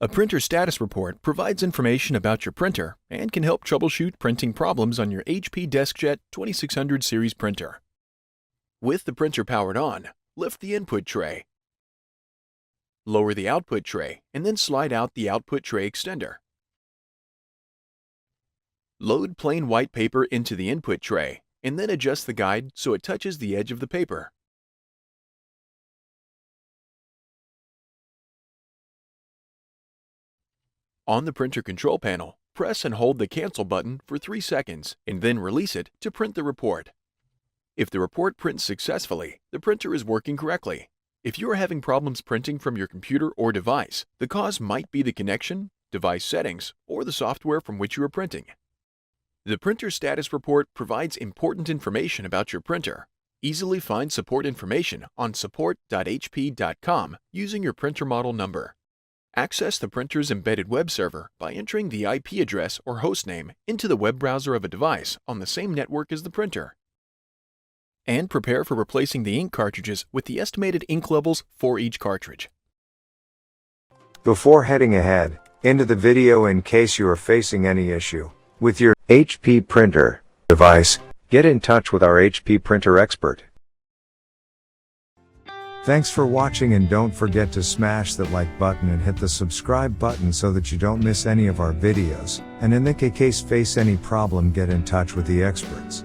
A printer status report provides information about your printer and can help troubleshoot printing problems on your HP DeskJet 2600 series printer. With the printer powered on, lift the input tray. Lower the output tray and then slide out the output tray extender. Load plain white paper into the input tray and then adjust the guide so it touches the edge of the paper. On the printer control panel, press and hold the Cancel button for 3 seconds and then release it to print the report. If the report prints successfully, the printer is working correctly. If you are having problems printing from your computer or device, the cause might be the connection, device settings, or the software from which you are printing. The printer status report provides important information about your printer. Easily find support information on support.hp.com using your printer model number. Access the printer's embedded web server by entering the IP address or hostname into the web browser of a device on the same network as the printer. And prepare for replacing the ink cartridges with the estimated ink levels for each cartridge. Before heading ahead into the video, in case you are facing any issue with your HP printer device, get in touch with our HP printer expert. Thanks for watching, and don't forget to smash that like button and hit the subscribe button so that you don't miss any of our videos. And in the case face any problem, get in touch with the experts.